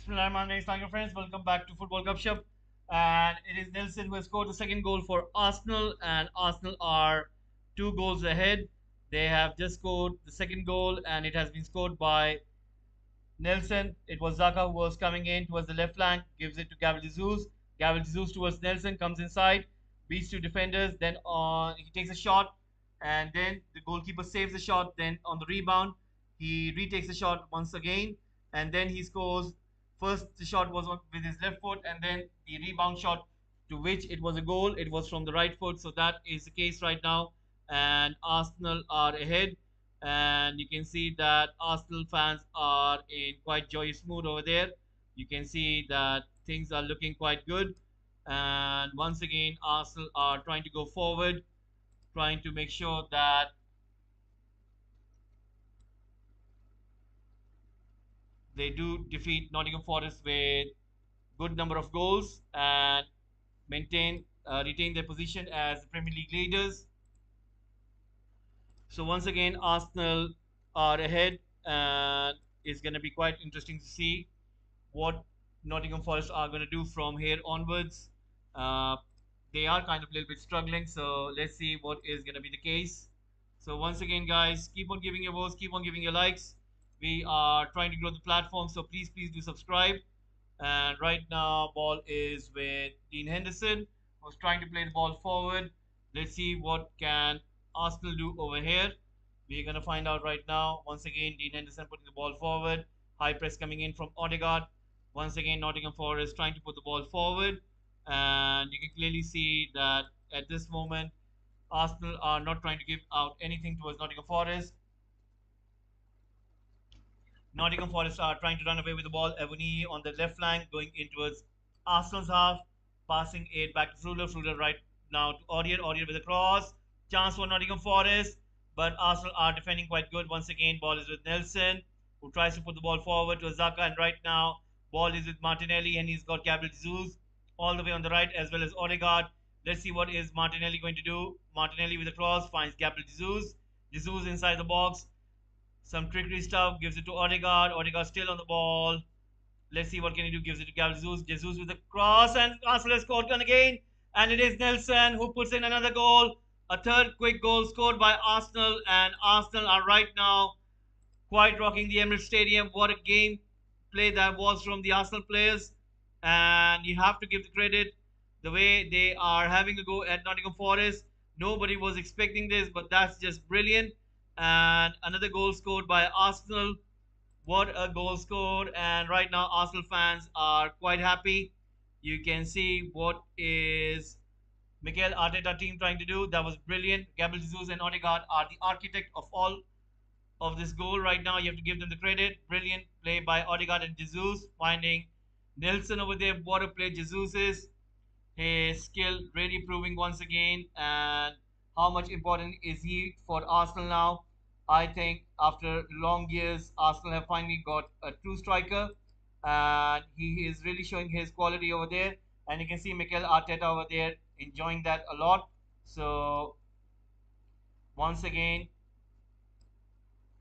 Bismillahirrahmanirrahim, friends. Welcome back to Football Gupshup. And it is Nelson who has scored the second goal for Arsenal. And Arsenal are 2 goals ahead. They have just scored the second goal, and it has been scored by Nelson. It was Zaka who was coming in towards the left flank, gives it to Gabriel Jesus. Gabriel Jesus towards Nelson, comes inside, beats two defenders. Then he takes a shot, and then the goalkeeper saves the shot. Then on the rebound, he retakes the shot once again, and then he scores. First, the shot was with his left foot, and then the rebound shot, to which it was a goal. It was from the right foot, so that is the case right now. And Arsenal are ahead, and you can see that Arsenal fans are in quite joyous mood over there. You can see that things are looking quite good, and once again Arsenal are trying to go forward, trying to make sure that they do defeat Nottingham Forest with good number of goals and retain their position as Premier League leaders. So once again, Arsenal are ahead, and it's going to be quite interesting to see what Nottingham Forest are going to do from here onwards. Uh, they are kind of a little bit struggling, so let's see what is going to be the case. So once again, guys, keep on giving your votes, keep on giving your likes. We are trying to grow the platform, so please do subscribe. And right now, ball is with Dean Henderson, who's trying to play the ball forward. Let's see what can Arsenal do over here. We're going to find out right now. Once again, Dean Henderson putting the ball forward. High press coming in from Odegaard. Once again, Nottingham Forest trying to put the ball forward. And you can clearly see that at this moment, Arsenal are not trying to give out anything towards Nottingham Forest. Nottingham Forest are trying to run away with the ball. Evony on the left flank going in towards Arsenal's half. Passing it back to Fruler. Fruler right now to Aurier. Aurier with a cross. Chance for Nottingham Forest. But Arsenal are defending quite good. Once again, ball is with Nelson, who tries to put the ball forward to Azaka. And right now, ball is with Martinelli, and he's got Gabriel Jesus all the way on the right, as well as Odegaard. Let's see what is Martinelli going to do. Martinelli with a cross finds Gabriel Jesus. Jesus inside the box. Some trickery stuff. Gives it to Odegaard. Odegaard still on the ball. Let's see what can he do. Gives it to Gabriel Jesus. Jesus with a cross, and Arsenal has scored again. And it is Nelson who puts in another goal. A third quick goal scored by Arsenal, and Arsenal are right now quite rocking the Emirates Stadium. What a game play that was from the Arsenal players, and you have to give the credit the way they are having a go at Nottingham Forest. Nobody was expecting this, but that's just brilliant. And another goal scored by Arsenal. What a goal scored! And right now, Arsenal fans are quite happy. You can see what is Mikel Arteta team trying to do. That was brilliant. Gabriel Jesus and Odegaard are the architect of all of this goal right now. You have to give them the credit. Brilliant play by Odegaard and Jesus, finding Nelson over there. What a play Jesus is. His skill really proving once again, and how much important is he for Arsenal now. I think after long years, Arsenal have finally got a true striker, and he is really showing his quality over there. And you can see Mikel Arteta over there enjoying that a lot. So once again,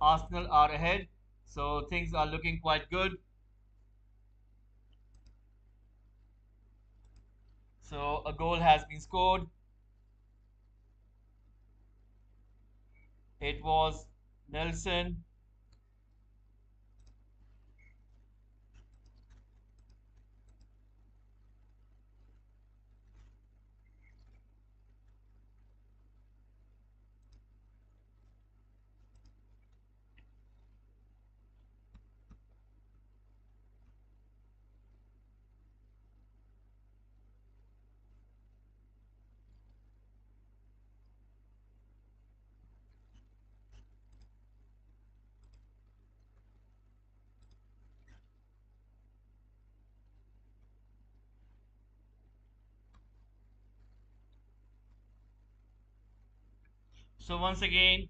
Arsenal are ahead. So things are looking quite good. So a goal has been scored. It was Nelson. So once again,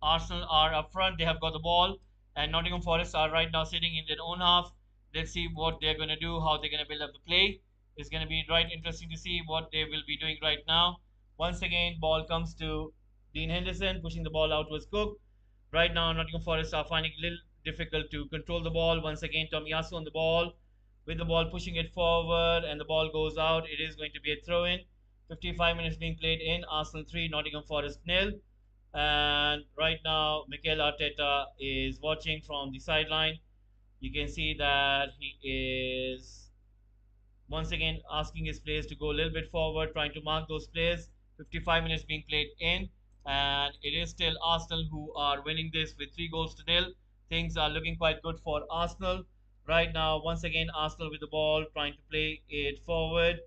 Arsenal are up front. They have got the ball, and Nottingham Forest are right now sitting in their own half. Let's see what they're going to do, how they're going to build up the play. It's going to be right interesting to see what they will be doing right now. Once again, ball comes to Dean Henderson, pushing the ball out towards Cook. Right now, Nottingham Forest are finding a little difficult to control the ball. Once again, Tomiyasu on the ball, with the ball pushing it forward, and the ball goes out. It is going to be a throw in. 55 minutes being played in. Arsenal 3, Nottingham Forest nil. And right now, Mikel Arteta is watching from the sideline. You can see that he is once again asking his players to go a little bit forward, trying to mark those players. 55 minutes being played in, and it is still Arsenal who are winning this with 3 goals to nil. Things are looking quite good for Arsenal right now. Once again, Arsenal with the ball, trying to play it forward,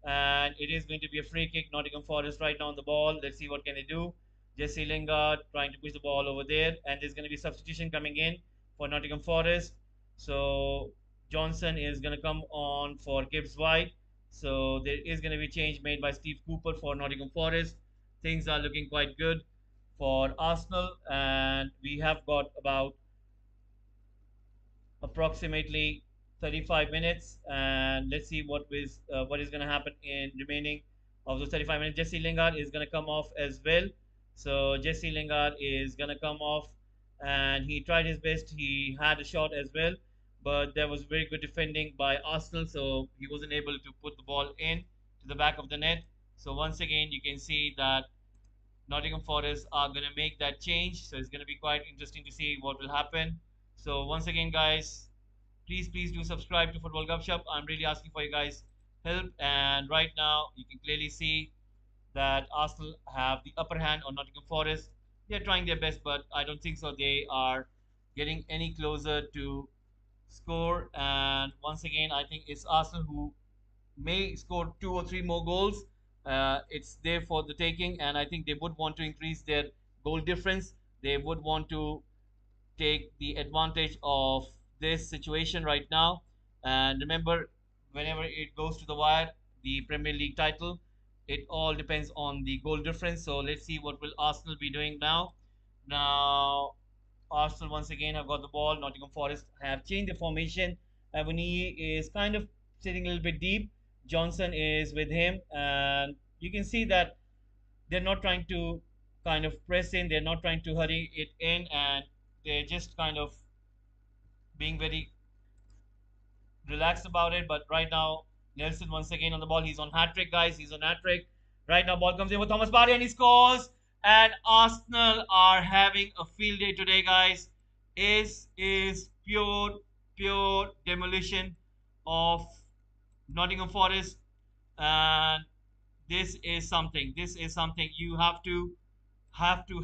and it is going to be a free kick. Nottingham Forest right now on the ball. Let's see what can they do. Jesse Lingard trying to push the ball over there, and there's going to be substitution coming in for Nottingham Forest. So Johnson is going to come on for Gibbs White. So there is going to be change made by Steve Cooper for Nottingham Forest. Things are looking quite good for Arsenal, and we have got about approximately 35 minutes, and let's see what is going to happen in remaining of those 35 minutes. Jesse Lingard is going to come off as well. So Jesse Lingard is going to come off, and he tried his best. He had a shot as well, but there was very good defending by Arsenal, so he wasn't able to put the ball in to the back of the net. So once again, you can see that Nottingham Forest are going to make that change. So it's going to be quite interesting to see what will happen. So once again, guys, please do subscribe to Football Gupshup. I'm really asking for you guys' help. And right now, you can clearly see that Arsenal have the upper hand on Nottingham Forest. They're trying their best, but I don't think so. They are getting any closer to score. And once again, I think it's Arsenal who may score 2 or 3 more goals. It's there for the taking, and I think they would want to increase their goal difference. They would want to take the advantage of this situation right now. And remember, whenever it goes to the wire, the Premier League title, it all depends on the goal difference. So let's see what will Arsenal be doing now. Now, Arsenal once again have got the ball. Nottingham Forest have changed the formation. Avoni is kind of sitting a little bit deep. Johnson is with him, and you can see that they're not trying to kind of press in. They're not trying to hurry it in, and they're just kind of being very relaxed about it. But right now, Nelson once again on the ball. He's on hat trick, guys. He's on hat trick. Right now, ball comes in with Thomas Partey and he scores. And Arsenal are having a field day today, guys. Is pure demolition of Nottingham Forest, and this is something. This is something you have to give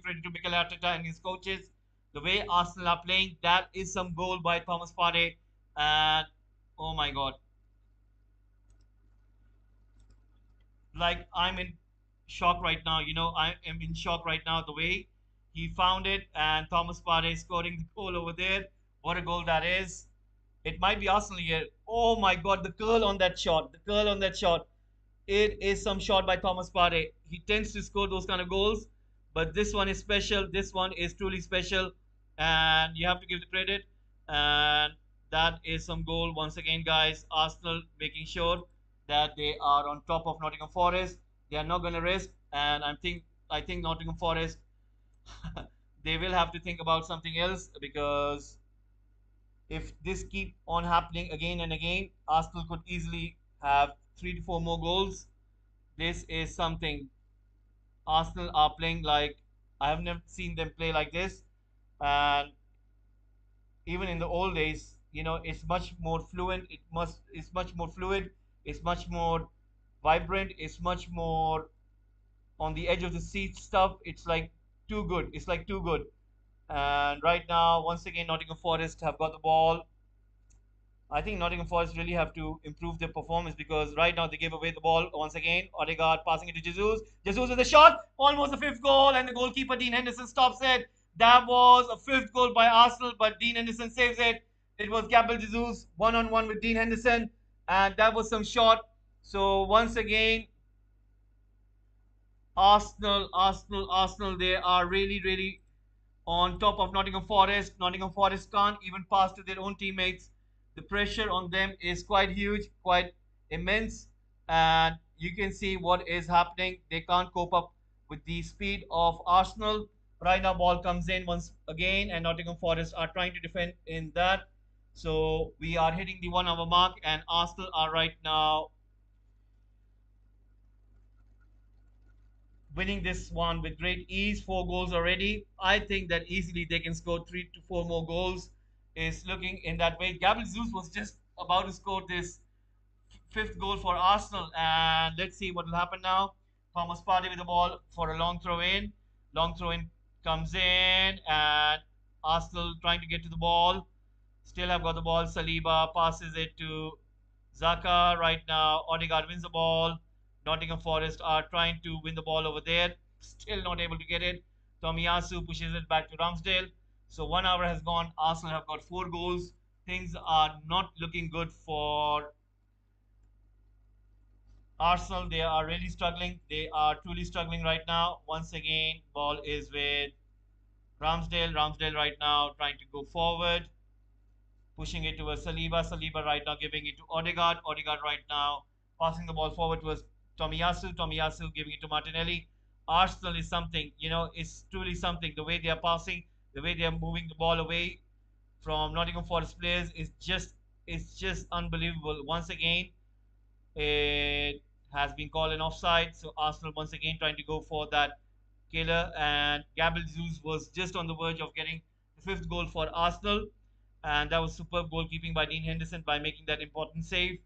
credit to Mikel Arteta and his coaches. The way Arsenal are playing, that is some goal by Thomas Partey, and oh my God, like I'm in shock right now. I am in shock right now. The way he found it, and Thomas Partey scoring the goal over there. What a goal that is! It might be Arsenal here. Oh my God, the curl on that shot. The curl on that shot. It is some shot by Thomas Partey. He tends to score those kind of goals, but this one is special. This one is truly special, and you have to give the credit. And that is some goal once again, guys. Arsenal making sure that they are on top of Nottingham Forest. They are not going to risk, and I think Nottingham Forest they will have to think about something else, because if this keep on happening again and again, Arsenal could easily have 3 to 4 more goals. This is something. Arsenal are playing like I have never seen them play like this, and even in the old days, it's much more fluent. It's much more fluid. It's much more vibrant. It's much more on the edge of the seat stuff. It's like too good. It's like too good. And right now, once again, Nottingham Forest have got the ball. I think Nottingham Forest really have to improve their performance, because right now they gave away the ball once again. Odegaard passing it to Jesus. Jesus with a shot, almost a fifth goal, and the goalkeeper Dean Henderson stops it. That was a fifth goal by Arsenal, but Dean Henderson saves it. It was Gabriel Jesus one-on-one with Dean Henderson, and that was some shot. So once again, Arsenal, they are really on top of Nottingham Forest. Nottingham Forest can't even pass to their own teammates. The pressure on them is quite huge, quite immense, and you can see what is happening. They can't cope up with the speed of Arsenal. Right now, ball comes in once again, and Nottingham Forest are trying to defend in that. So we are hitting the 1 hour mark, and Arsenal are right now winning this one with great ease. 4 goals already. I think that easily they can score 3 to 4 more goals. Is looking in that way. Gabriel Jesus was just about to score this fifth goal for Arsenal, and let's see what will happen now. Thomas Partey with the ball for a long throw in. Long throw in comes in, and Arsenal trying to get to the ball. Still have got the ball. Saliba passes it to Zaka right now. Odegaard wins the ball. Nottingham Forest are trying to win the ball over there. Still not able to get it. Tomiyasu pushes it back to Ramsdale. So 1 hour has gone. Arsenal have got 4 goals. Things are not looking good for Arsenal. They are really struggling. They are truly struggling right now. Once again, ball is with Ramsdale. Ramsdale right now trying to go forward, pushing it towards Saliba. Saliba right now giving it to Odegaard. Odegaard right now passing the ball forward towards Tomiyasu. Tomiyasu giving it to Martinelli. Arsenal is something, it's truly something. The way they are passing, the way they are moving the ball away from Nottingham Forest players is just unbelievable. Once again, it has been called an offside. So Arsenal once again trying to go for that killer. And Gabriel Jesus was just on the verge of getting the fifth goal for Arsenal. And that was superb goalkeeping by Dean Henderson by making that important save.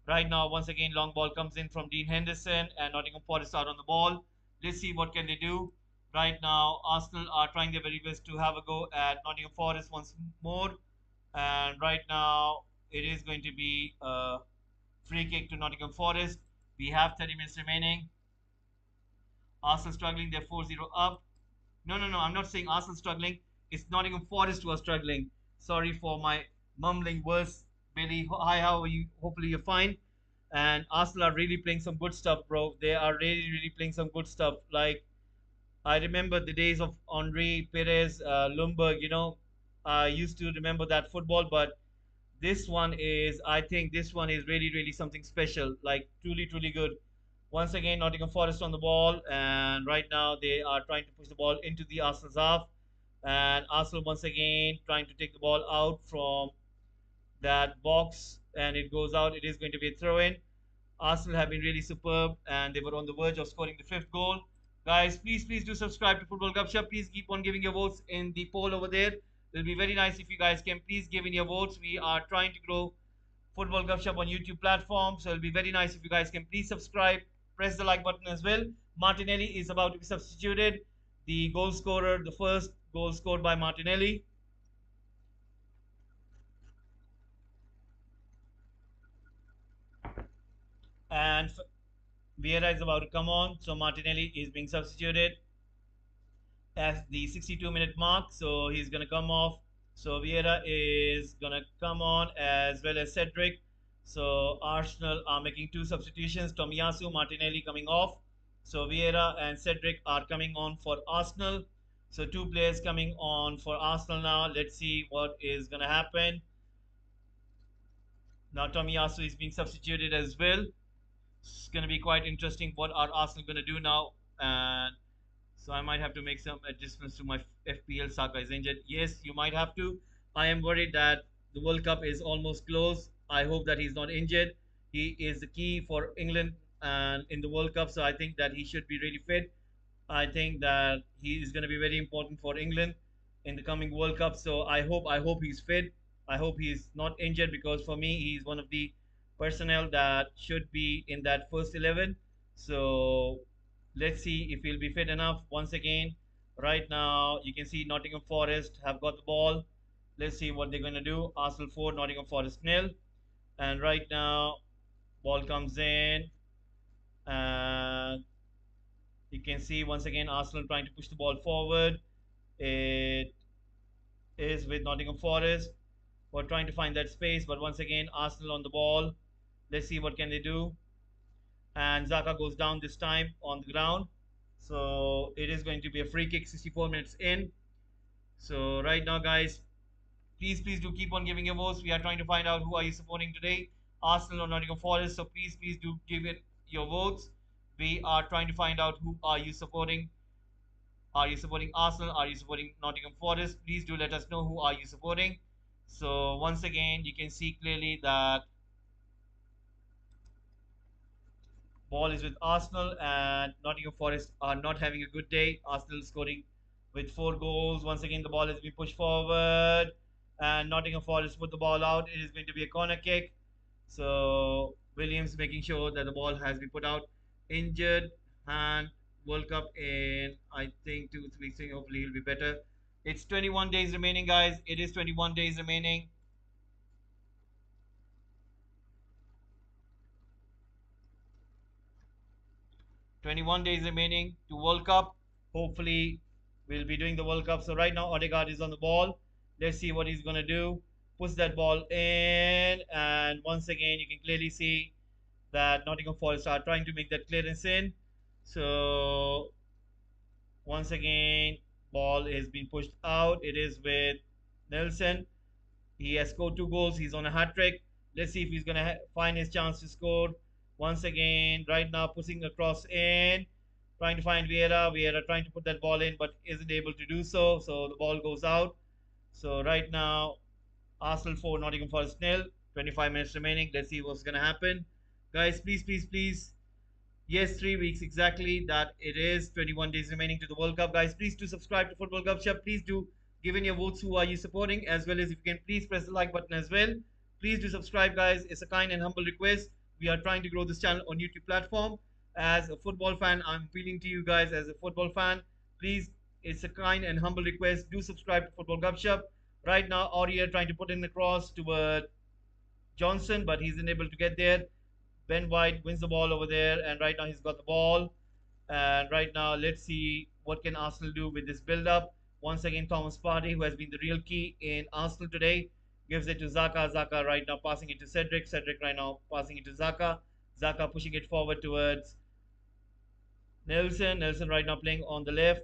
Right now, once again, long ball comes in from Dean Henderson and Nottingham Forest out on the ball. Let's see what can they do. Right now, Arsenal are trying their very best to have a go at Nottingham Forest once more. And right now, it is going to be free kick to Nottingham Forest. We have 30 minutes remaining. Arsenal struggling. They're 4-0 up. No, no, no. I'm not saying Arsenal struggling. It's Nottingham Forest who are struggling. Sorry for my mumbling words, Billy. Hi, how are you? Hopefully you're fine. And Arsenal are really playing some good stuff, bro. They are really, really playing some good stuff. Like, I remember the days of Henri, Perez, Lumberg. I used to remember that football, but I think this one is really, really something special, like truly, truly good. Once again, Nottingham Forest on the ball, and right now they are trying to push the ball into the Arsenal's half. And Arsenal once again trying to take the ball out from that box, and it goes out. It is going to be a throw in. Arsenal have been really superb, and they were on the verge of scoring the fifth goal. Guys, please, please do subscribe to Football Gupshup. Please keep on giving your votes in the poll over there. It'll be very nice if you guys can please give in your votes. We are trying to grow Football Gupshup on YouTube platform, so it'll be very nice if you guys can please subscribe, press the like button as well. Martinelli is about to be substituted. The goal scorer, the first goal scored by Martinelli. And Vieira is about to come on, so Martinelli is being substituted at the 62-minute mark. So he's going to come off. So Vieira is going to come on as well as Cedric. So Arsenal are making 2 substitutions. Tomiyasu, Martinelli coming off. So Vieira and Cedric are coming on for Arsenal. So 2 players coming on for Arsenal now. Let's see what is going to happen. Now Tomiyasu is being substituted as well. It's going to be quite interesting. What are Arsenal going to do now? And so I might have to make some adjustments to my FPL. Saka is injured. Yes, you might have to. I am worried that the World Cup is almost close. I hope that he's not injured. He is the key for England and in the World Cup, so I think that he should be really fit. I think that he is going to be very important for England in the coming World Cup. So I hope he's fit. I hope he's not injured because for me he's one of the personnel that should be in that first 11. So let's see if he'll be fit enough. Once again, right now you can see Nottingham Forest have got the ball. Let's see what they're going to do. Arsenal 4, Nottingham Forest nil. And right now, ball comes in, and you can see once again Arsenal trying to push the ball forward. It is with Nottingham Forest. We're trying to find that space, but once again Arsenal on the ball. Let's see what can they do. And Zaka goes down this time on the ground. So it is going to be a free kick 64 minutes in. So right now, guys, please, please do keep on giving your votes. We are trying to find out who are you supporting today, Arsenal or Nottingham Forest. So please, please do give it your votes. We are trying to find out who are you supporting Are you supporting Arsenal? Are you supporting Nottingham Forest? Please do let us know who are you supporting. So once again, you can see clearly that ball is with Arsenal and Nottingham Forest are not having a good day. Arsenal scoring with 4 goals. Once again, the ball has been pushed forward and Nottingham Forest put the ball out. It is going to be a corner kick. So Williams making sure that the ball has been put out. Injured hand. World Cup in I think 2 3 weeks. Hopefully he'll be better. It's 21 days remaining, guys. It is 21 days remaining. 21 days remaining to World Cup. Hopefully, we'll be doing the World Cup. So right now, Odegaard is on the ball. Let's see what he's gonna do. Puts that ball in, and once again, you can clearly see that Nottingham Forest are trying to make that clearance in. So once again, ball is being pushed out. It is with Nelson. He has scored 2 goals. He's on a hat trick. Let's see if he's going to find his chance to score. Once again, right now, pushing across in, trying to find Vieira. Vieira trying to put that ball in, but isn't able to do so. So the ball goes out. So right now, Arsenal 4, Nottingham Forest nil. 25 minutes remaining. Let's see what's going to happen. Guys, please, please, please. Yes, 3 weeks exactly. That it is 21 days remaining to the World Cup, guys. Please do subscribe to Football Gupshup. Please do give in your votes. Who are you supporting? As well as if you can please press the like button as well. Please do subscribe, guys. It's a kind and humble request. We are trying to grow this channel on YouTube platform. As a football fan, I'm appealing to you guys as a football fan. Please, it's a kind and humble request. Do subscribe to Football Gupshup. Right now, Aurier trying to put in the cross toward Johnson, but he's unable to get there. Ben White wins the ball over there, and right now he's got the ball. And right now, let's see what can Arsenal do with this build-up. Once again, Thomas Partey, who has been the real key in Arsenal today, gives it to Zaka. Zaka right now passing it to Cedric. Cedric right now passing it to Zaka. Zaka pushing it forward towards Nelson. Nelson right now playing on the left,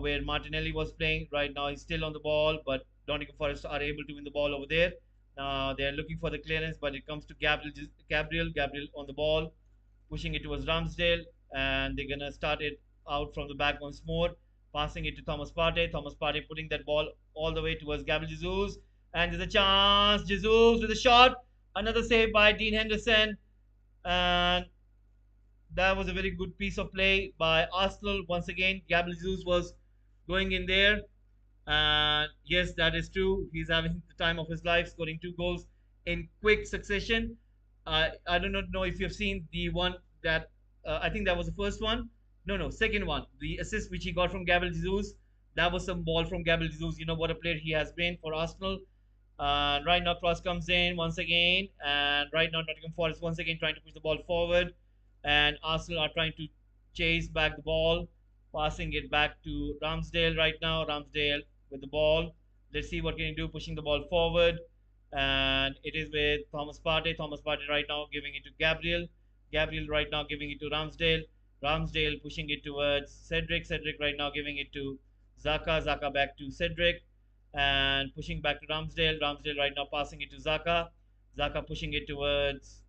where Martinelli was playing. Right now he's still on the ball, but Nottingham Forest are able to win the ball over there. They're looking for the clearance, but it comes to Gabriel on the ball, pushing it towards Ramsdale, and they're gonna start it out from the back once more, passing it to Thomas Partey. Thomas Partey putting that ball all the way towards Gabriel Jesus, and there's a chance. Jesus with a shot, another save by Dean Henderson, and that was a very good piece of play by Arsenal. Once again, Gabriel Jesus was going in there, and yes, that is true. He's having the time of his life, scoring 2 goals in quick succession. I do not know if you've seen the one that I think that was the first one. No, no, second one. The assist which he got from Gabriel Jesus. That was some ball from Gabriel Jesus. You know what a player he has been for Arsenal. Right now, cross comes in once again, and right now, Nottingham Forest once again trying to push the ball forward, and Arsenal are trying to chase back the ball, passing it back to Ramsdale right now. Ramsdale with the ball. Let's see what can he do, pushing the ball forward, and it is with Thomas Partey. Thomas Partey right now giving it to Gabriel. Gabriel right now giving it to Ramsdale. Ramsdale pushing it towards Cedric. Cedric right now giving it to Zaka. Zaka back to Cedric and pushing back to Ramsdale. Ramsdale right now passing it to Zaka. Zaka pushing it towards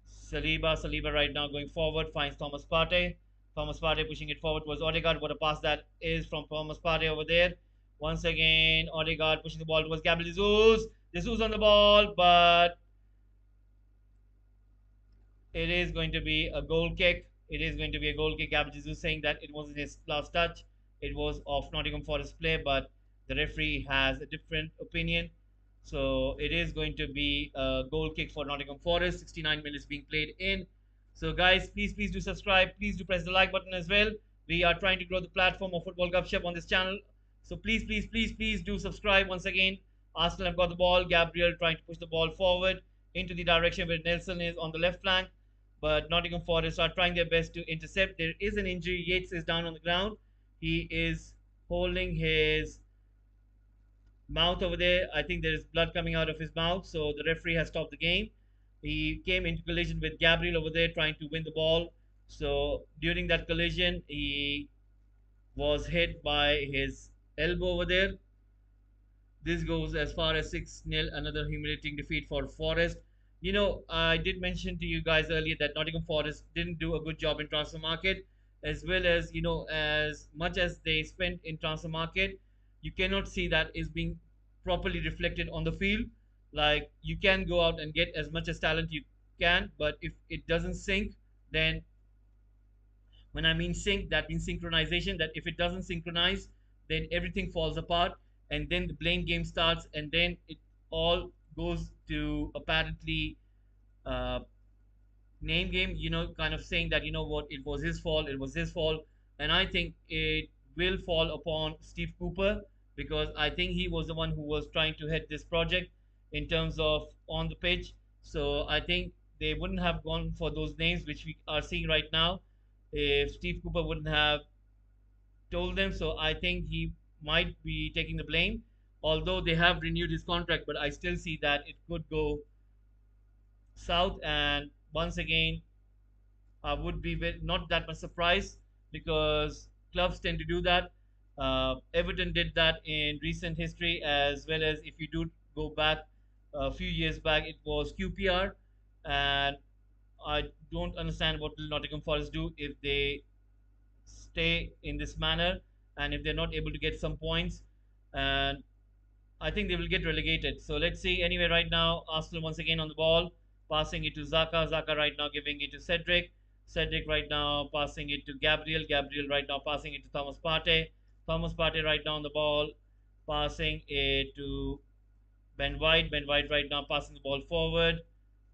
Saliba. Saliba right now going forward finds Thomas Partey. Thomas Partey pushing it forward towards Odegaard. What a pass that is from Thomas Partey over there. Once again, Odegaard pushing the ball towards Gabriel Jesus. Jesus on the ball, but it is going to be a goal kick. It is going to be a goal kick. Gabriel Jesus saying that it wasn't his last touch. It was of Nottingham Forest play, but the referee has a different opinion. So it is going to be a goal kick for Nottingham Forest. 69 minutes being played in. So guys, please, please do subscribe. Please do press the like button as well. We are trying to grow the platform of Football Gupshup on this channel. So please, please, please, please do subscribe once again. Arsenal have got the ball. Gabriel trying to push the ball forward into the direction where Nelson is on the left flank. But Nottingham Forest are trying their best to intercept. There is an injury. Yates is down on the ground. He is holding his mouth over there. I think there is blood coming out of his mouth. So the referee has stopped the game. He came into collision with Gabriel over there trying to win the ball. So during that collision, he was hit by his elbow over there. This goes as far as 6-0, another humiliating defeat for Forest. You know, I did mention to you guys earlier that Nottingham Forest didn't do a good job in transfer market. as well as as much as they spend in transfer market, you cannot see that is being properly reflected on the field. Like, you can go out and get as much as talent you can, but if it doesn't sync, then when I mean sync, that means synchronization. That if it doesn't synchronize, then everything falls apart, and then the blame game starts, and then it all goes to apparently uh, name game. Kind of saying that what, it was his fault, it was his fault, and I think it will fall upon Steve Cooper, because I think he was the one who was trying to head this project in terms of on the pitch. So I think they wouldn't have gone for those names which we are seeing right now if Steve Cooper wouldn't have told them. So I think he might be taking the blame, although they have renewed his contract. But I still see that it could go south, and once again, I would be not that much surprised, because clubs tend to do that. Everton did that in recent history, as well as if you do go back a few years back, it was QPR. And I don't understand what will Nottingham Forest do if they stay in this manner, and if they're not able to get some points. And I think they will get relegated. So let's see. Anyway, right now, Arsenal once again on the ball, passing it to Zaka. Zaka right now giving it to Cedric. Cedric right now passing it to Gabriel. Gabriel right now passing it to Thomas Partey. Thomas Partey right now on the ball, passing it to Ben White. Ben White right now passing the ball forward.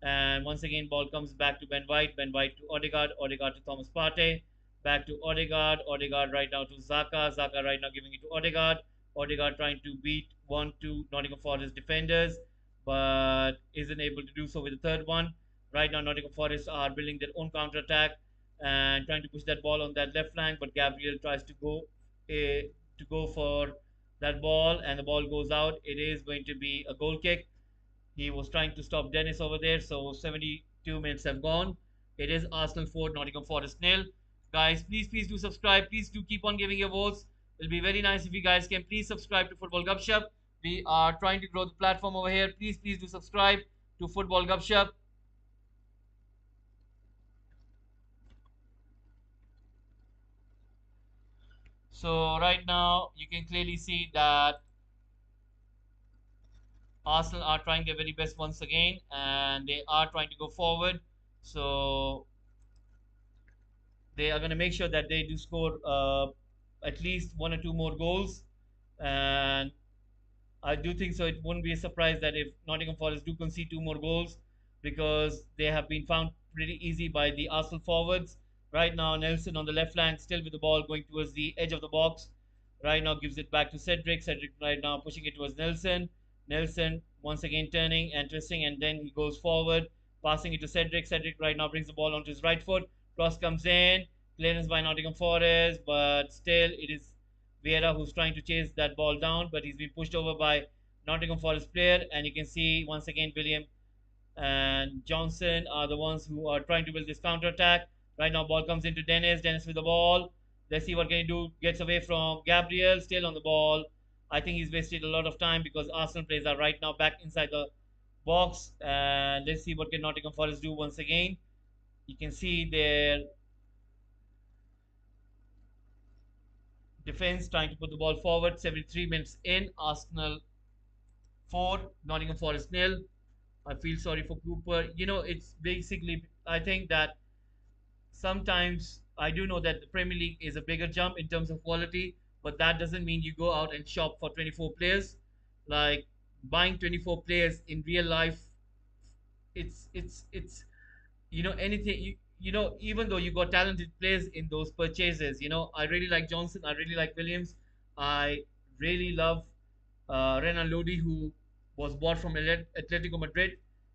And once again, ball comes back to Ben White. Ben White to Odegaard. Odegaard to Thomas Partey. Back to Odegaard. Odegaard right now to Zaka. Zaka right now giving it to Odegaard. Odegaard trying to beat 1-2 Nottingham Forest defenders, but isn't able to do so with the third one. Right now, Nottingham Forest are building their own counter attack and trying to push that ball on that left flank, but Gabriel tries to go for that ball, and the ball goes out. It is going to be a goal kick. He was trying to stop Dennis over there. So 72 minutes have gone. It is Arsenal 4, Nottingham Forest nil. Guys, please do subscribe. Please do keep on giving your votes. It'll be very nice if you guys can please subscribe to Football Gupshup. We are trying to grow the platform over here. Please do subscribe to Football Gupshup. So right now you can clearly see that Arsenal are trying their very best once again, and they are trying to go forward. So they are going to make sure that they do score at least one or two more goals. And I do think so. It wouldn't be a surprise that if Nottingham Forest do concede two more goals, because they have been found pretty easy by the Arsenal forwards. Right now, Nelson on the left flank, still with the ball going towards the edge of the box. Right now, gives it back to Cedric. Cedric right now pushing it towards Nelson. Nelson once again turning and twisting, and then he goes forward, passing it to Cedric. Cedric right now brings the ball onto his right foot. Cross comes in. Clearance by Nottingham Forest, but still it is Vieira who's trying to chase that ball down, but he's been pushed over by Nottingham Forest player. And you can see once again William and Johnson are the ones who are trying to build this counter attack. Right now, ball comes into Dennis. Dennis with the ball. Let's see what can he do. Gets away from Gabriel. Still on the ball. I think he's wasted a lot of time, because Arsenal players are right now back inside the box. And let's see what can Nottingham Forest do once again. You can see their defense trying to put the ball forward. 73 minutes in. Arsenal 4, Nottingham Forest nil. I feel sorry for Cooper. It's basically, I think that sometimes I do know that the Premier League is a bigger jump in terms of quality, but that doesn't mean you go out and shop for 24 players. Like, buying 24 players in real life, it's anything even though you got talented players in those purchases. I really like Johnson. I really like Williams. I really love Renan Lodi, who was bought from Atletico Madrid,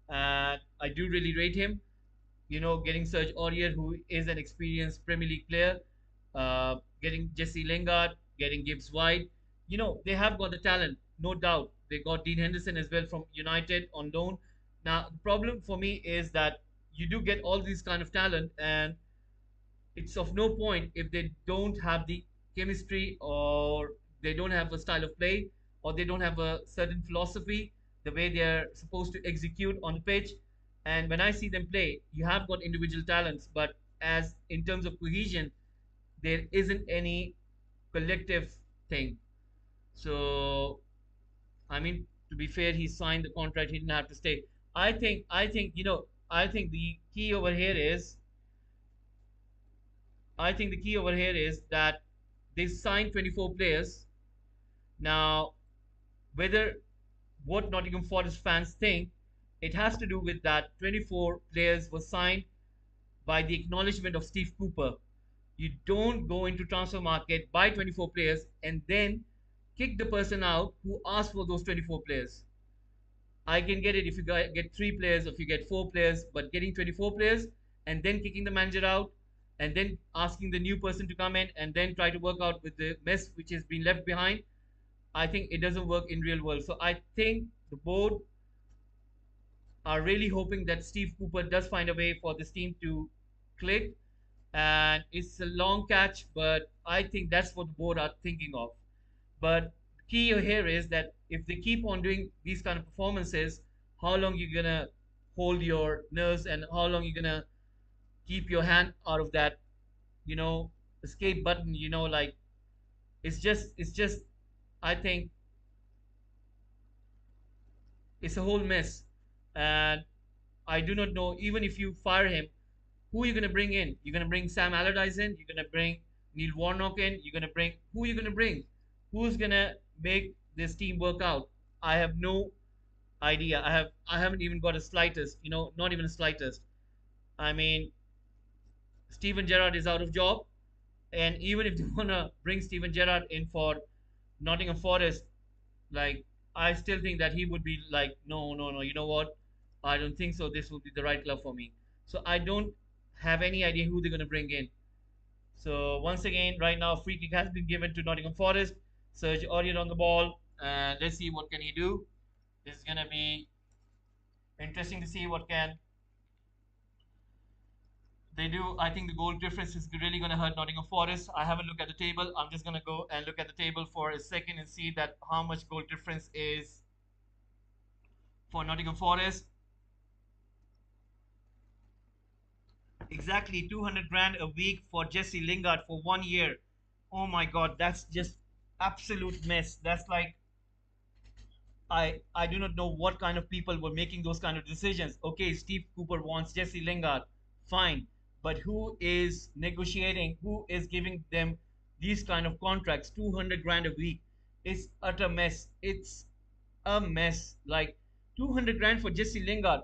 and I do really rate him. Getting Serge Aurier, who is an experienced Premier League player, getting Jesse Lingard, getting Gibbs White. They have got the talent, no doubt. They got Dean Henderson as well from United on loan. Now, the problem for me is that you do get all these kind of talent, and it's of no point if they don't have the chemistry, or they don't have a style of play, or they don't have a certain philosophy, the way they're supposed to execute on the pitch. And when I see them play, you have got individual talents, but as in terms of cohesion, there isn't any collective thing. So I mean, to be fair, he signed the contract. He didn't have to stay. I think the key over here is, that they signed 24 players. Now, whether what Nottingham Forest fans think, it has to do with that 24 players were signed by the acknowledgement of Steve Cooper. You don't go into transfer market, buy 24 players, and then kick the person out who asked for those 24 players. I can get it if you get 3 players, if you get 4 players, but getting 24 players and then kicking the manager out and then asking the new person to come in and then try to work out with the mess which has been left behind, I think it doesn't work in real world. So I think the board are really hoping that Steve Cooper does find a way for this team to click. And it's a long catch, but I think that's what the board are thinking of. But the key here is that if they keep on doing these kind of performances, how long you're gonna hold your nerves and how long you're gonna keep your hand out of that, you know, escape button. Like it's just. I think it's a whole mess, and I do not know. Even if you fire him, who are you gonna bring in? You're gonna bring Sam Allardyce in. You're gonna bring Neil Warnock in. You're gonna bring who? Are you gonna bring? Who's gonna make this team work out? I have no idea. I haven't even got a slightest. Not even a slightest. I mean, Steven Gerrard is out of job, and even if they wanna bring Steven Gerrard in for Nottingham Forest, like I still think that he would be like, no, no, no. You know what? I don't think so. This will be the right club for me. So I don't have any idea who they're gonna bring in. So once again, right now, free kick has been given to Nottingham Forest. Serge Aurier on the ball, and let's see what can he do. This is gonna be interesting to see what can they do. I think the goal difference is really gonna hurt Nottingham Forest. I haven't looked at the table. I'm just gonna go and look at the table for a second and see that how much goal difference is for Nottingham Forest. Exactly 200 grand a week for Jesse Lingard for 1 year. Oh my God, that's just absolute mess. That's like I do not know what kind of people were making those kind of decisions. Okay, Steve Cooper wants Jesse Lingard, fine, but who is negotiating? Who is giving them these kind of contracts? 200 grand a week. It's utter mess. It's a mess. Like 200 grand for Jesse Lingard.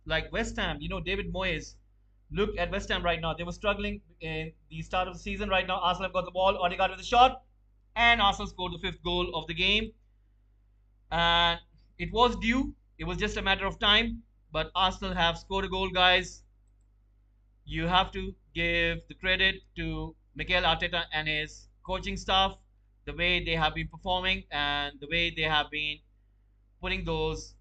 Like West Ham, David Moyes. Look at West Ham right now. They were struggling in the start of the season. Right now, Arsenal have got the ball. Odegaard with a shot, and Arsenal scored the fifth goal of the game. And it was due. It was just a matter of time. But Arsenal have scored a goal, guys. You have to give the credit to Mikel Arteta and his coaching staff, the way they have been performing and the way they have been putting those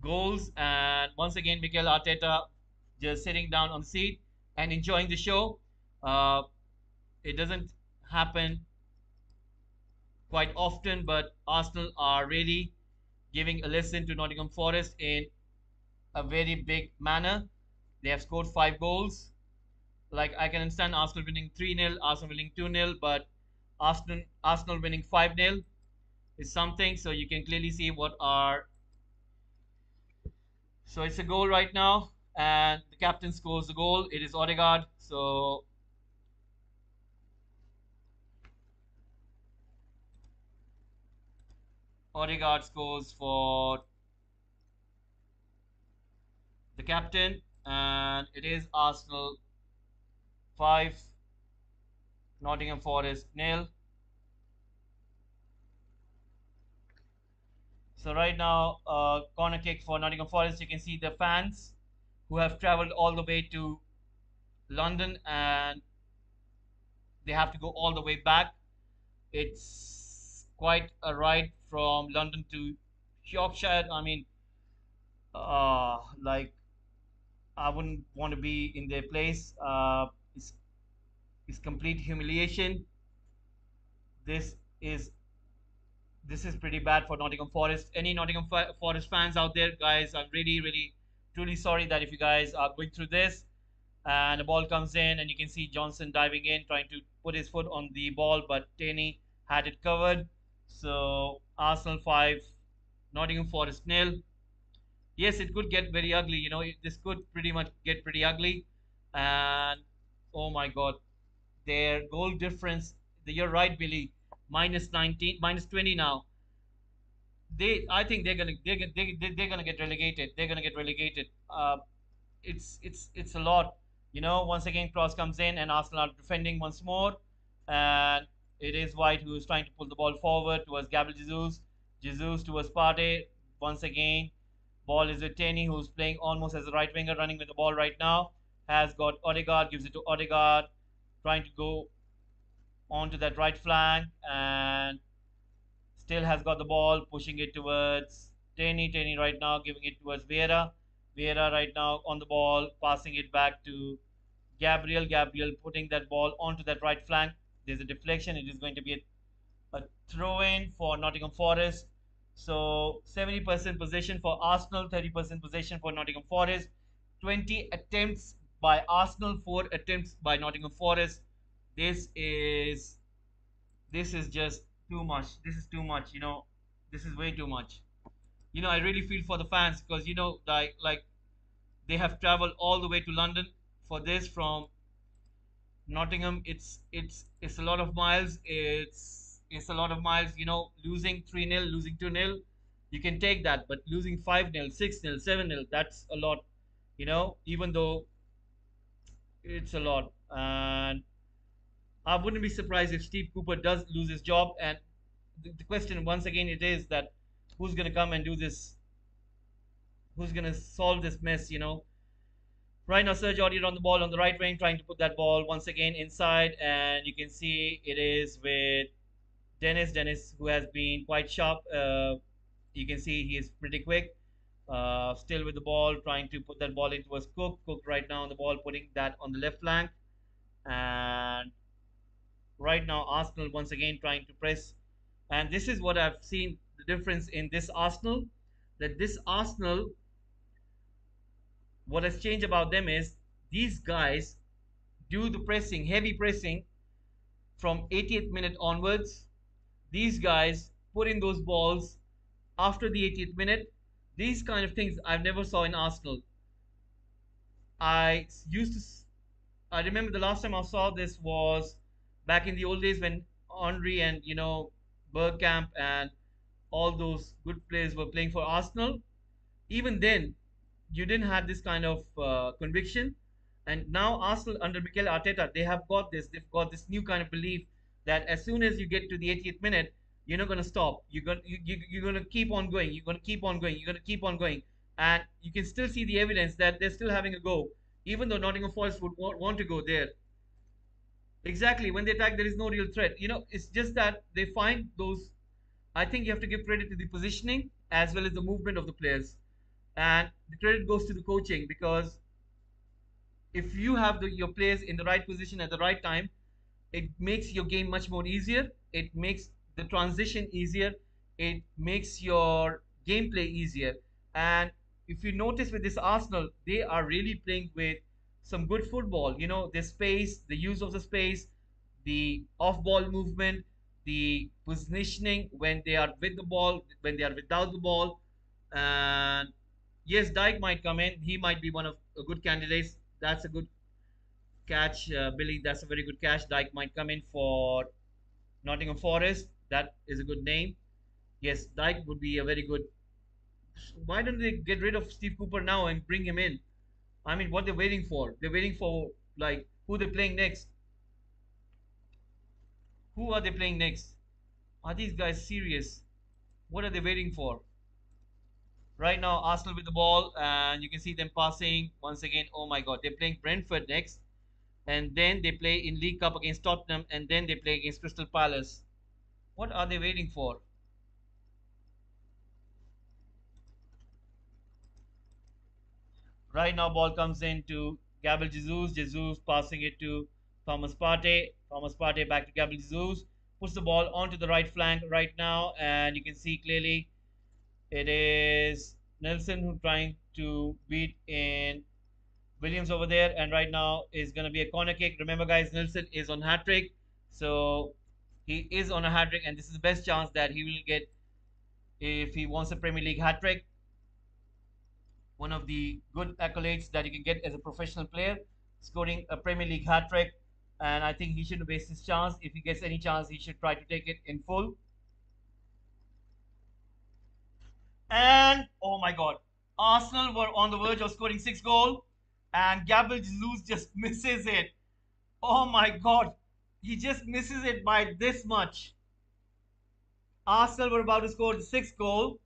goals. And once again, Mikel Arteta just sitting down on the seat and enjoying the show. Uh, it doesn't happen quite often, but Arsenal are really giving a lesson to Nottingham Forest in a very big manner. They have scored 5 goals. Like I can understand Arsenal winning 3-0, Arsenal winning 2-0, but Arsenal winning 5-0 is something. So you can clearly see what are. So it's a goal right now, and the captain scores the goal. It is Odegaard. So Odegaard scores for the captain, and it is Arsenal 5, Nottingham Forest 0. So right now, corner kick for Nottingham Forest. You can see the fans who have traveled all the way to London, and they have to go all the way back. It's quite a ride from London to Yorkshire. I mean, like I wouldn't want to be in their place. It's complete humiliation. This is this is pretty bad for Nottingham Forest. Any Nottingham Forest fans out there, guys, I'm really, really, truly sorry that if you guys are going through this. and the ball comes in, and you can see Johnson diving in, trying to put his foot on the ball, but Taney had it covered. So Arsenal 5, Nottingham Forest nil. Yes, it could get very ugly. This could pretty much get pretty ugly, and oh my God, their goal difference. You're right, Billy. Minus 19, minus 20 now. I think they're gonna get relegated. They're gonna get relegated. It's a lot. Once again, cross comes in, and Arsenal are defending once more, and it is White who is trying to pull the ball forward towards Gabriel Jesus. Jesus towards Partey. Once again, ball is with Taney, who's playing almost as a right winger, running with the ball right now. Has got Odegaard, gives it to Odegaard, trying to go onto that right flank, and still has got the ball, pushing it towards Taney. Taney right now giving it towards Vieira. Vieira right now on the ball, passing it back to Gabriel. Gabriel putting that ball onto that right flank. There's a deflection. It is going to be a throw in for Nottingham Forest. So 70% possession for Arsenal, 30% possession for Nottingham Forest. 20 attempts by Arsenal, 4 attempts by Nottingham Forest. This is this is just too much. This is too much. This is way too much. I really feel for the fans because like they have traveled all the way to London for this from Nottingham. It's a lot of miles. It's a lot of miles. Losing 3-0, losing 2-0, you can take that, but losing 5-0, 6-0, 7-0, that's a lot. Even though it's a lot, and I wouldn't be surprised if Steve Cooper does lose his job. And the question once again it is that who's going to come and do this? Who's going to solve this mess? Right now, Serge Aurier on the ball on the right wing, trying to put that ball once again inside, and you can see it is with Dennis. Dennis, who has been quite sharp. You can see he is pretty quick. Still with the ball, trying to put that ball into a Cook. Cook right now on the ball, putting that on the left flank, and right now Arsenal once again trying to press, and this is what I've seen the difference in this Arsenal. That this Arsenal, what has changed about them is these guys do the pressing, heavy pressing from 80th minute onwards. These guys put in those balls after the 80th minute. These kind of things I've never saw in Arsenal. I used to I remember the last time I saw this was back in the old days when Henry and Bergkamp and all those good players were playing for Arsenal. Even then, you didn't have this kind of conviction. And now Arsenal under Mikel Arteta, they have got this. They've got this new kind of belief that as soon as you get to the 80th minute, you're not going to stop. You're going to keep on going. You're going to keep on going. You're going to keep on going. And you can still see the evidence that they're still having a go, even though Nottingham Forest would want to go there. Exactly. When they attack, there is no real threat. It's just that they find those. I think you have to give credit to the positioning as well as the movement of the players. And the credit goes to the coaching because if you have your players in the right position at the right time, it makes your game much more easier. It makes the transition easier. It makes your gameplay easier. And if you notice with this Arsenal, they are really playing with some good football. The space, the use of the space, the off-ball movement, the positioning when they are with the ball, when they are without the ball, and yes, Dyke might come in. He might be one of a good candidates. That's a good catch, Billy. That's a very good catch. Dyke might come in for Nottingham Forest. That is a good name. Yes, Dyke would be a very good. Why don't they get rid of Steve Cooper now and bring him in? I mean, what they're waiting for? They're waiting for like who they're playing next. Who are they playing next? Are these guys serious? What are they waiting for? Right now, Arsenal with the ball, and you can see them passing once again. Oh my God, they're playing Brentford next, and then they play in League Cup against Tottenham, and then they play against Crystal Palace. What are they waiting for? Right now, ball comes in to Gabriel Jesus. Jesus passing it to Thomas Partey. Thomas Partey back to Gabriel Jesus. Puts the ball onto the right flank right now, and you can see clearly it is Nelson who trying to beat in Williams over there, and right now is going to be a corner kick. Remember, guys, Nelson is on hat trick, so he is on a hat trick, and this is the best chance that he will get if he wants a Premier League hat trick. One of the good accolades that you can get as a professional player, scoring a Premier League hat trick. And I think he shouldn't waste his chance. If he gets any chance, he should try to take it in full. And oh my God, Arsenal were on the verge of scoring 6 goals, and Gabriel Jesus just misses it. Oh my God, he just misses it by this much. Arsenal were about to score the 6th goal.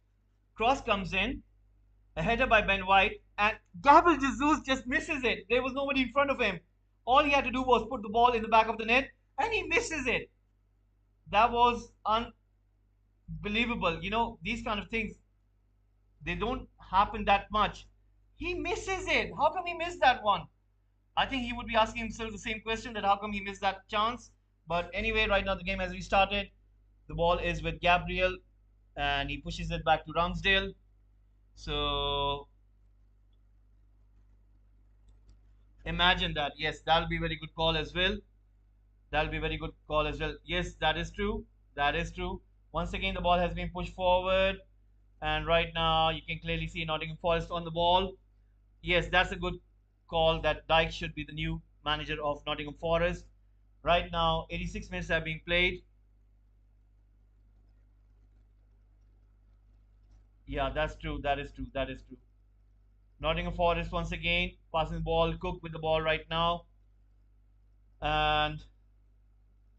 Cross comes in, a header by Ben White, and Gabriel Jesus just misses it. There was nobody in front of him. All he had to do was put the ball in the back of the net, and he misses it. That was unbelievable. You know, these kind of things, they don't happen that much. He misses it. How come he missed that one? I think he would be asking himself the same question, that how come he missed that chance. But anyway, right now the game has restarted. The ball is with Gabriel, and he pushes it back to Ramsdale. So imagine that. Yes, that'll be a very good call as well. That'll be a very good call as well. Yes, that is true. That is true. Once again, the ball has been pushed forward. And right now, you can clearly see Nottingham Forest on the ball. Yes, that's a good call that Dyke should be the new manager of Nottingham Forest. Right now, 86 minutes have been played. Yeah, that's true. That is true. That is true. Nottingham Forest once again passing the ball. Cook with the ball right now. And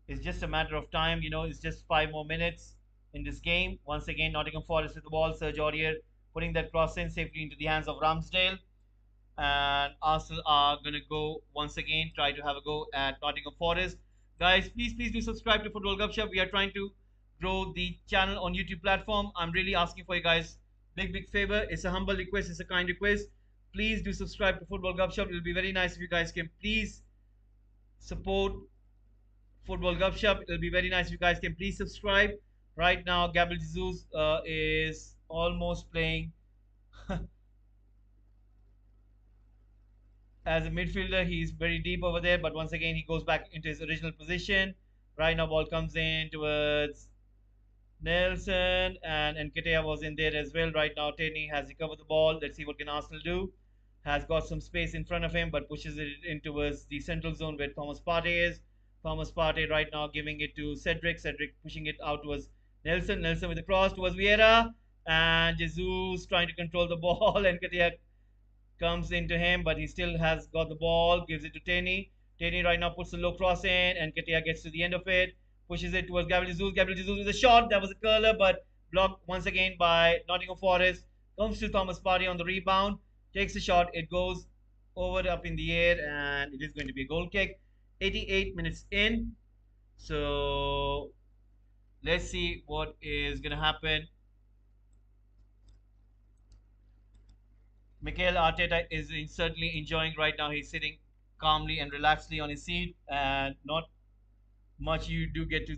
it's just a matter of time. You know, it's just 5 more minutes in this game. Once again, Nottingham Forest with the ball. Serge Aurier putting that cross in safely into the hands of Ramsdale. And Arsenal are going to go once again, try to have a go at Nottingham Forest. Guys, please do subscribe to Football Gupshup. We are trying to grow the channel on YouTube platform. I'm really asking for you guys big favor. It's a humble request. It's a kind request. Please do subscribe to Football Gupshup. It will be very nice if you guys can please support Football Gupshup. It'll be very nice if you guys can please subscribe. Right now, Gabriel Jesus is almost playing as a midfielder. He's very deep over there, but once again, he goes back into his original position. Right now, ball comes in towards Nelson, and Nketiah was in there as well. Right now, Tierney has recovered the ball. Let's see what can Arsenal do. Has got some space in front of him, but pushes it in towards the central zone where Thomas Partey is. Thomas Partey right now giving it to Cedric. Cedric pushing it out towards Nelson. Nelson with the cross towards Vieira. And Jesus trying to control the ball. And Nketiah comes into him, but he still has got the ball, gives it to Tierney. Tierney right now puts a low cross in, and Nketiah gets to the end of it, pushes it towards Gabriel Jesus. Gabriel Jesus with a shot, that was a curler, but blocked once again by Nottingham Forest. Comes to Thomas Partey on the rebound, takes a shot, it goes over up in the air, and it is going to be a goal kick. 88 minutes in, so let's see what is going to happen. Mikel Arteta is certainly enjoying right now. He's sitting calmly and relaxedly on his seat, and not much you do get to,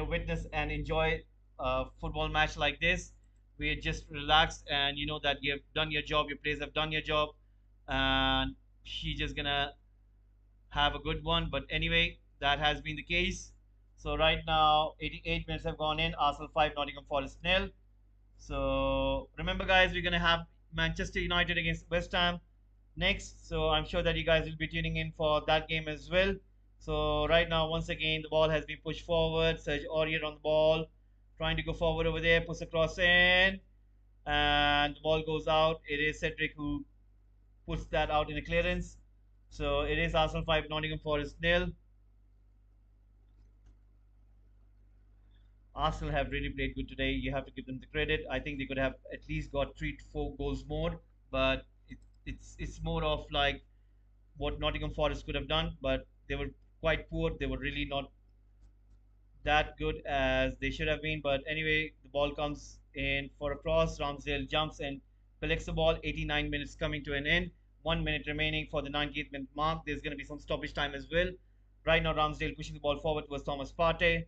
witness and enjoy a football match like this. We're just relaxed, and you know that you have done your job. Your players have done your job, and she's just gonna have a good one. But anyway, that has been the case. So right now, 88 minutes have gone in. Arsenal 5, Nottingham Forest nil. So remember, guys, we're gonna have Manchester United against West Ham next. So I'm sure that you guys will be tuning in for that game as well. So right now, once again, the ball has been pushed forward. Serge Aurier on the ball, trying to go forward over there, puts a cross in, and the ball goes out. It is Cedric who puts that out in a clearance. So it is Arsenal 5, Nottingham Forest nil. Arsenal have really played good today. You have to give them the credit. I think they could have at least got 3 to 4 goals more, but it's more of like what Nottingham Forest could have done. But they were quite poor. They were really not that good as they should have been. But anyway, the ball comes in for a cross. Ramsdale jumps and collects the ball. 89 minutes coming to an end. 1 minute remaining for the 90th minute mark. There's going to be some stoppage time as well. Right now, Ramsdale pushing the ball forward towards Thomas Partey.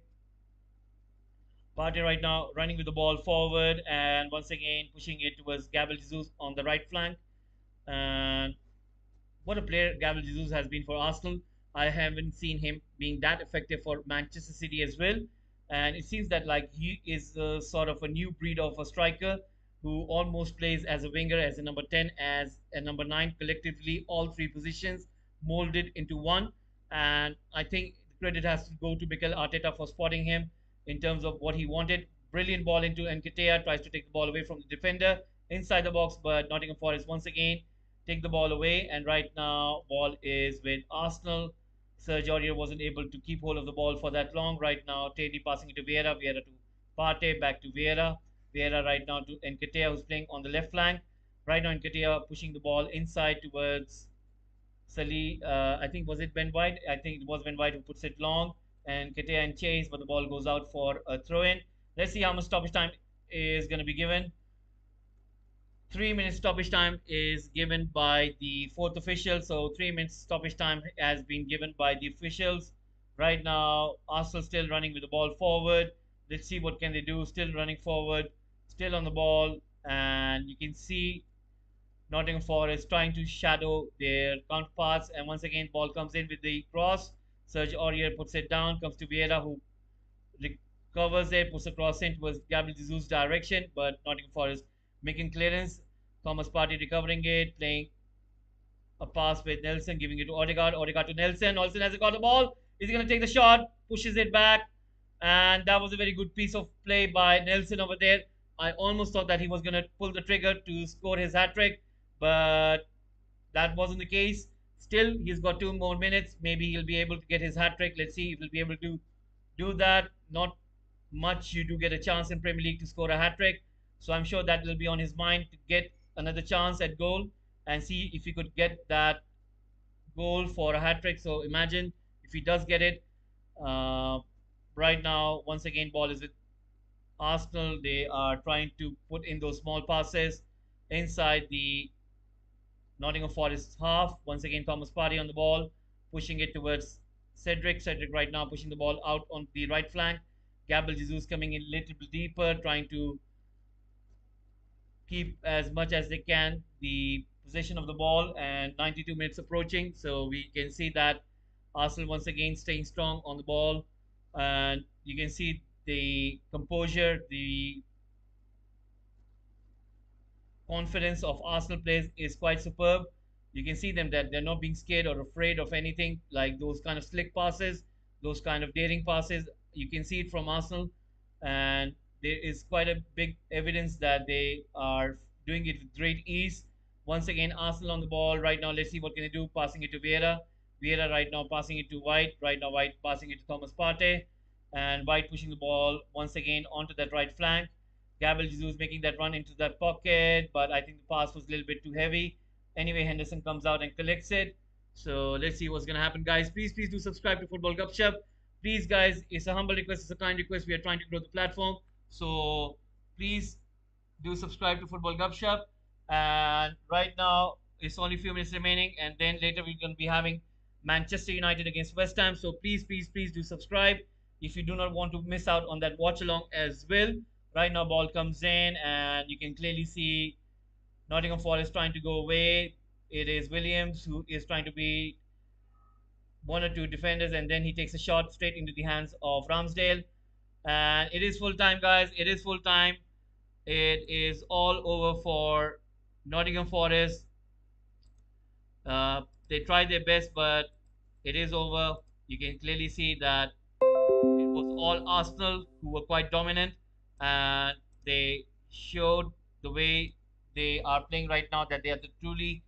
Partey right now running with the ball forward, and once again pushing it towards Gabriel Jesus on the right flank. And what a player Gabriel Jesus has been for Arsenal. I haven't seen him being that effective for Manchester City as well. And it seems that like he is sort of a new breed of a striker who almost plays as a winger, as a number 10, as a number 9, collectively all three positions molded into one. And I think the credit has to go to Mikel Arteta for spotting him in terms of what he wanted. Brilliant ball into Nketiah, tries to take the ball away from the defender inside the box, but Nottingham Forest once again take the ball away. And right now, ball is with Arsenal. Serge Aurier wasn't able to keep hold of the ball for that long. Right now, Taylor passing it to Vieira. Vieira to Partey, back to Vieira. Vieira right now to Nketiah, who's playing on the left flank. Right now, Nketiah pushing the ball inside towards Salih. I think was it Ben White? I think it was Ben White who puts it long. And Nketiah and chase, but the ball goes out for a throw in. Let's see how much stoppage time is going to be given. 3 minutes stoppage time is given by the fourth official. So 3 minutes stoppage time has been given by the officials. Right now, Arsenal still running with the ball forward. Let's see what can they do. Still running forward, still on the ball, and you can see Nottingham Forest trying to shadow their counterparts. And once again, ball comes in with the cross. Serge Aurier puts it down, comes to Vieira, who recovers it, puts a cross in towards Gabriel Jesus' direction, but Nottingham Forest making clearance. Thomas Partey recovering it, playing a pass with Nelson, giving it to Odegaard. Odegaard to Nelson. Nelson has got the ball. Is he going to take the shot? Pushes it back. And that was a very good piece of play by Nelson over there. I almost thought that he was going to pull the trigger to score his hat trick, but that wasn't the case. Still, he's got 2 more minutes. Maybe he'll be able to get his hat trick. Let's see if he'll be able to do that. Not much you do get a chance in Premier League to score a hat trick. So I'm sure that will be on his mind to get another chance at goal and see if he could get that goal for a hat trick. So imagine if he does get it. Uh, right now, once again, ball is with Arsenal. They are trying to put in those small passes inside the Nottingham Forest half. Once again, Thomas Partey on the ball, pushing it towards Cedric. Cedric right now pushing the ball out on the right flank. Gabriel Jesus coming in a little bit deeper, trying to keep as much as they can the possession of the ball. And 92 minutes approaching, so we can see that Arsenal once again staying strong on the ball, and you can see the composure, the confidence of Arsenal players is quite superb. You can see them that they're not being scared or afraid of anything like those kind of slick passes, those kind of daring passes. You can see it from Arsenal, and there is quite a big evidence that they are doing it with great ease. Once again, Arsenal on the ball right now. Let's see what can they do. Passing it to Vieira. Vieira right now passing it to White. Right now, White passing it to Thomas Partey, and White pushing the ball once again onto that right flank. Gabriel Jesus making that run into that pocket, but I think the pass was a little bit too heavy. Anyway, Henderson comes out and collects it. So let's see what's going to happen, guys. Please do subscribe to Football Gupshup. Please, guys, it's a humble request, it's a kind request. We are trying to grow the platform. So please do subscribe to Football Gupshup. And right now, it's only a few minutes remaining. And then later, we're going to be having Manchester United against West Ham. So please do subscribe if you do not want to miss out on that watch along as well. Right now, ball comes in, and you can clearly see Nottingham Forest trying to go away. It is Williams who is trying to beat one or two defenders, and then he takes a shot straight into the hands of Ramsdale. And it is full time, guys. It is full time. It is all over for Nottingham Forest. They tried their best, but it is over. You can clearly see that it was all Arsenal who were quite dominant, and they showed the way they are playing right now that they are the truly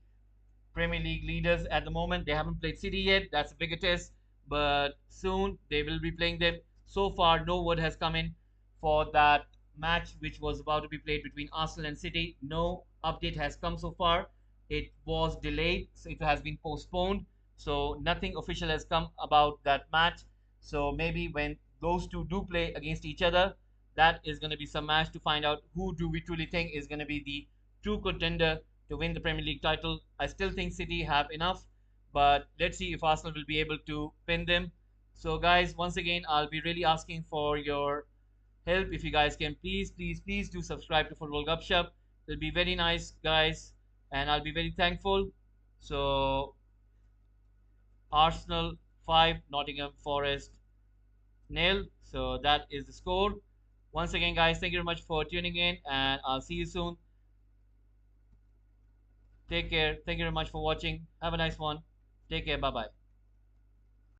Premier League leaders at the moment. They haven't played City yet. That's a bigger test, but soon they will be playing them. So far, no word has come in for that match which was about to be played between Arsenal and City. No update has come so far. It was delayed, so it has been postponed. So nothing official has come about that match. So maybe when those two do play against each other, that is going to be some match to find out who do we truly think is going to be the true contender to win the Premier League title. I still think City have enough, but let's see if Arsenal will be able to pin them. So, guys, once again, I'll be really asking for your help. If you guys can please do subscribe to Football Gupshup. It'll be very nice, guys, and I'll be very thankful. So Arsenal 5, Nottingham Forest nil. So that is the score. Once again, guys, thank you very much for tuning in, and I'll see you soon. Take care. Thank you very much for watching. Have a nice one. Take care. Bye bye.